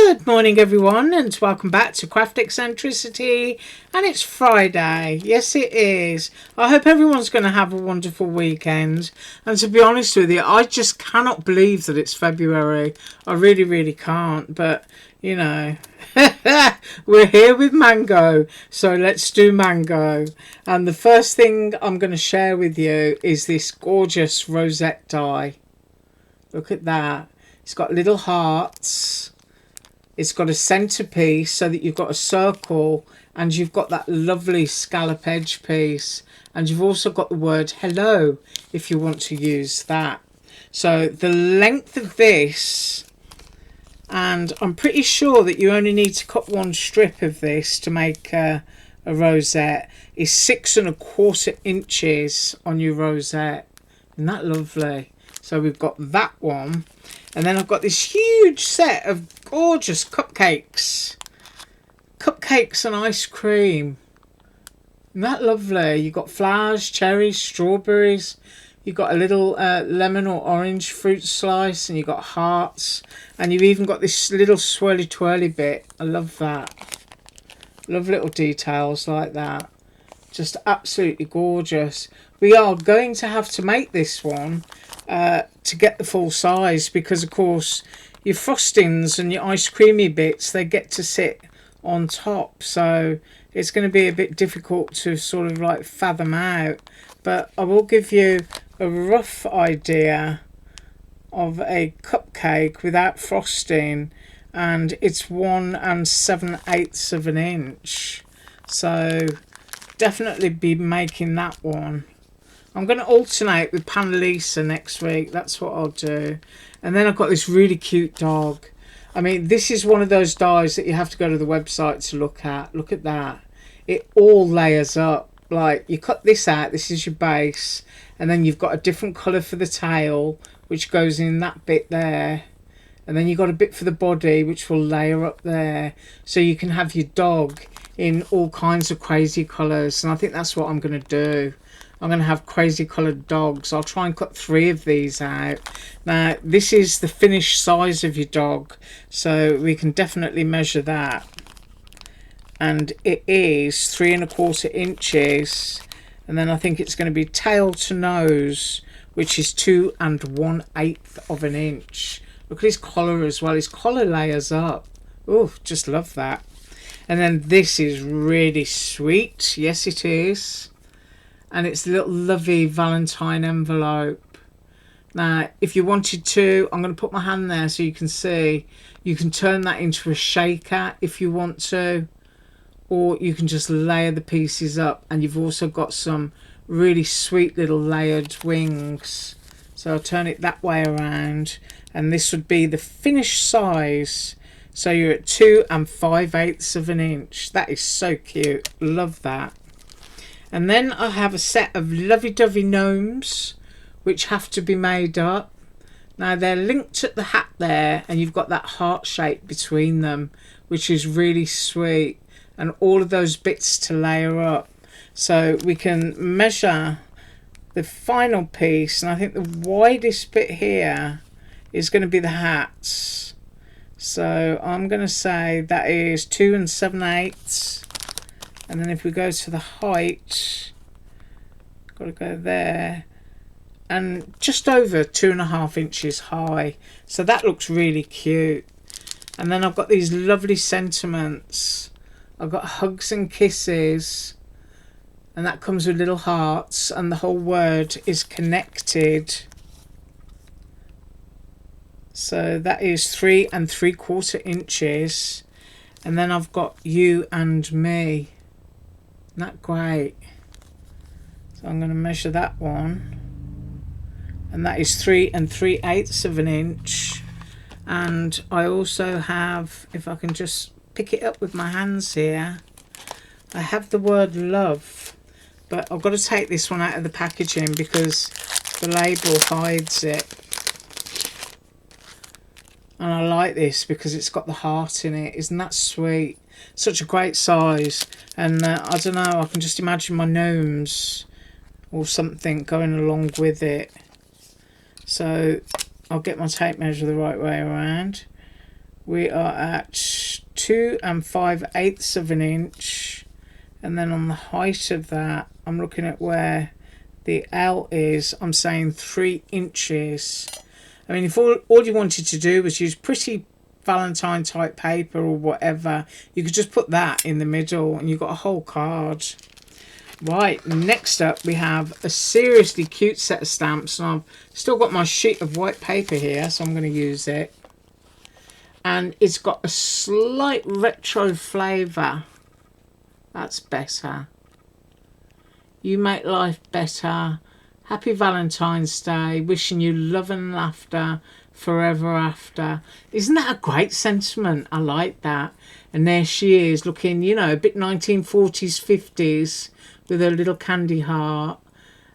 Good morning everyone, and welcome back to Craft Eccentricity. And it's Friday. Yes, it is. I hope everyone's going to have a wonderful weekend. And to be honest with you, I just cannot believe that it's February. I really can't. But you know, we're here with mango, so let's do mango. And the first thing I'm going to share with you is this gorgeous rosette die. Look at that. It's got little hearts. It's got a centerpiece so that you've got a circle, and you've got that lovely scallop edge piece, and you've also got the word hello if you want to use that. So the length of this, and I'm pretty sure that you only need to cut one strip of this to make a rosette, is 6¼ inches on your rosette. Isn't that lovely? So we've got that one. And then I've got this huge set of gorgeous cupcakes. Cupcakes and ice cream. Isn't that lovely? You've got flowers, cherries, strawberries. You've got a little lemon or orange fruit slice. And you've got hearts. And you've even got this little swirly twirly bit. I love that. Love little details like that. Just absolutely gorgeous. We are going to have to make this one to get the full size, because of course your frostings and your ice creamy bits, they get to sit on top, so it's going to be a bit difficult to sort of like fathom out. But I will give you a rough idea of a cupcake without frosting, and it's 1 7/8 of an inch. So definitely be making that one. I'm going to alternate with Panalisa next week. That's what I'll do. And then I've got this really cute dog. I mean, this is one of those dies that you have to go to the website to look at. Look at that. It all layers up. Like, you cut this out. This is your base. And then you've got a different colour for the tail, which goes in that bit there. And then you've got a bit for the body, which will layer up there. So you can have your dog in all kinds of crazy colours. And I think that's what I'm going to do. I'm going to have crazy coloured dogs. I'll try and cut 3 of these out. Now, this is the finished size of your dog, so we can definitely measure that. And it is 3¼ inches. And then I think it's going to be tail to nose, which is 2 1/8 of an inch. Look at his collar as well. His collar layers up. Oh, just love that. And then this is really sweet. Yes, it is. And it's a little lovely Valentine envelope. Now, if you wanted to, I'm going to put my hand there so you can see. You can turn that into a shaker if you want to. Or you can just layer the pieces up. And you've also got some really sweet little layered wings. So I'll turn it that way around. And this would be the finished size. So you're at 2 5/8 of an inch. That is so cute. Love that. And then I have a set of lovey-dovey gnomes, which have to be made up. Now, they're linked at the hat there, and you've got that heart shape between them, which is really sweet. And all of those bits to layer up. So we can measure the final piece, and I think the widest bit here is going to be the hats. So I'm going to say that is 2 7/8. And then if we go to the height, got to go there, and just over 2½ inches high. So that looks really cute. And then I've got these lovely sentiments. I've got hugs and kisses, and that comes with little hearts, and the whole word is connected. So that is 3 3/4 inches. And then I've got you and me. Isn't that great? So I'm going to measure that one, and that is 3 3/8 of an inch. And I also have, if I can just pick it up with my hands here, I have the word love, but I've got to take this one out of the packaging because the label hides it. And I like this because it's got the heart in it. Isn't that sweet? Such a great size. And I don't know, I can just imagine my gnomes or something going along with it. So I'll get my tape measure the right way around. we are at 2 5/8 of an inch, and then on the height of that, I'm looking at where the L is, I'm saying 3 inches. I mean, if all you wanted to do was use pretty Valentine type paper or whatever, you could just put that in the middle and you've got a whole card. Right, next up we have a seriously cute set of stamps, and I've still got my sheet of white paper here, so I'm going to use it. And it's got a slight retro flavour. That's better. You make life better. Happy Valentine's Day. Wishing you love and laughter forever after. Isn't that a great sentiment? I like that. And there she is, looking, you know, a bit 1940s, 50s, with her little candy heart.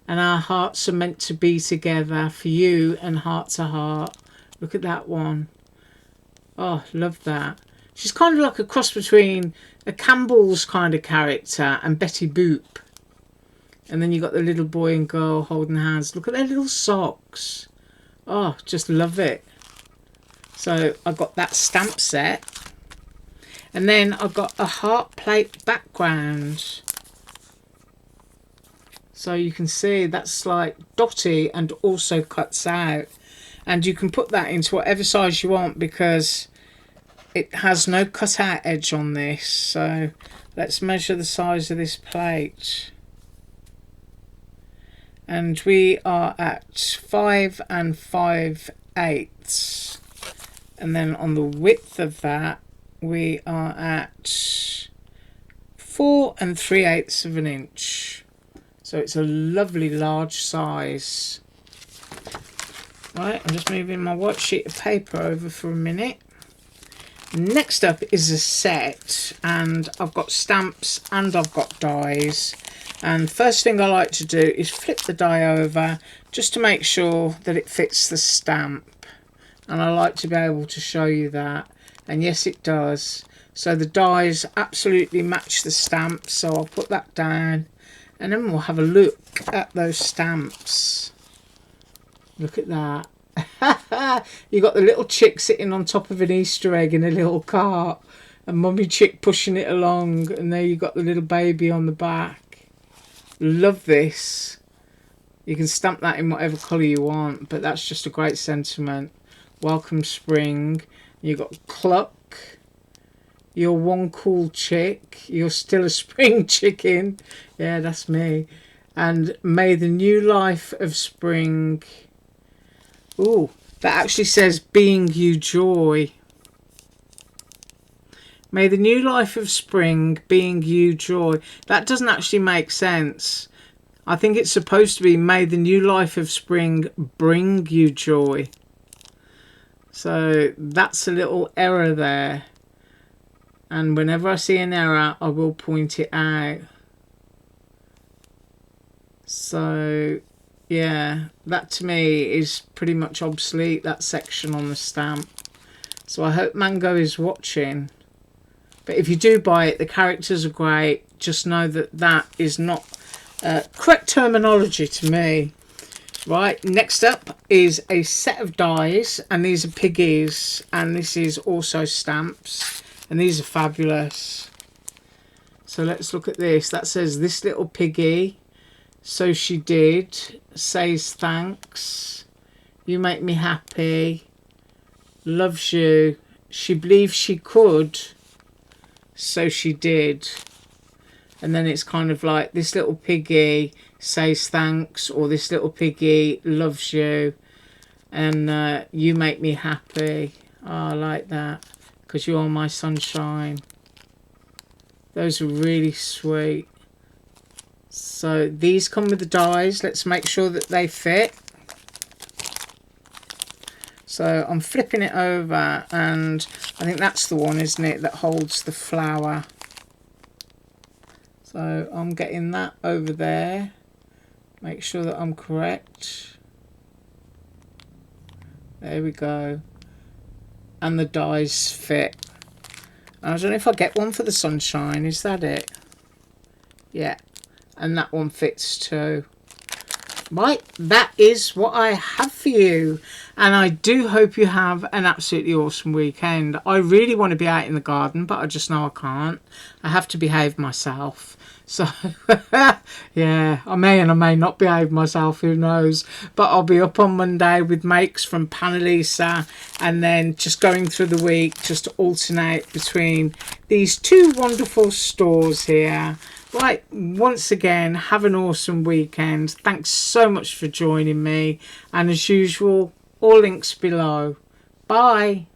And our hearts are meant to be together for you and heart to heart. Look at that one. Oh, love that. She's kind of like a cross between a Campbell's kind of character and Betty Boop. And then you got the little boy and girl holding hands. Look at their little socks. Oh, just love it. So I got that stamp set. And then I got a heart plate background. So you can see that's like dotty and also cuts out. And you can put that into whatever size you want because it has no cutout edge on this. So let's measure the size of this plate. And we are at 5 5/8. And then on the width of that, we are at 4 3/8 of an inch. So it's a lovely large size. Right, I'm just moving my white sheet of paper over for a minute. Next up is a set, and I've got stamps and I've got dies. And first thing I like to do is flip the die over just to make sure that it fits the stamp. And I like to be able to show you that. And yes, it does. So the dies absolutely match the stamp. So I'll put that down. And then we'll have a look at those stamps. Look at that. You got the little chick sitting on top of an Easter egg in a little cart. And mummy chick pushing it along. And there you got the little baby on the back. Love this. You can stamp that in whatever colour you want, but that's just a great sentiment. Welcome spring. You got cluck. You're one cool chick. You're still a spring chicken. Yeah, that's me. And may the new life of spring. Ooh, that actually says being you joy. May the new life of spring being you joy. That doesn't actually make sense. I think it's supposed to be may the new life of spring bring you joy. So that's a little error there. And whenever I see an error, I will point it out. So yeah, that to me is pretty much obsolete, that section on the stamp. So I hope Mango is watching. But if you do buy it, the characters are great. Just know that that is not correct terminology to me. Right, next up is a set of dies. And these are piggies. And this is also stamps. And these are fabulous. So let's look at this. That says, this little piggy, so she did, says thanks. You make me happy. Loves you. She believes she could. So she did. And then it's kind of like this little piggy says thanks, or this little piggy loves you, and you make me happy. Oh, I like that, because you are my sunshine. Those are really sweet. So these come with the dies. Let's make sure that they fit. So I'm flipping it over, and I think that's the one, isn't it, that holds the flower. So I'm getting that over there. Make sure that I'm correct. There we go. And the dies fit. And I don't know if I get one for the sunshine. Is that it? Yeah. And that one fits too. Right, that is what I have for you, and I do hope you have an absolutely awesome weekend. I really want to be out in the garden, but I just know I can't. I have to behave myself. So, yeah, I may and I may not behave myself, who knows. But I'll be up on Monday with makes from Panalisa, and then just going through the week, just to alternate between these two wonderful stores here. Right, once again, have an awesome weekend. Thanks so much for joining me. And as usual, all links below. Bye.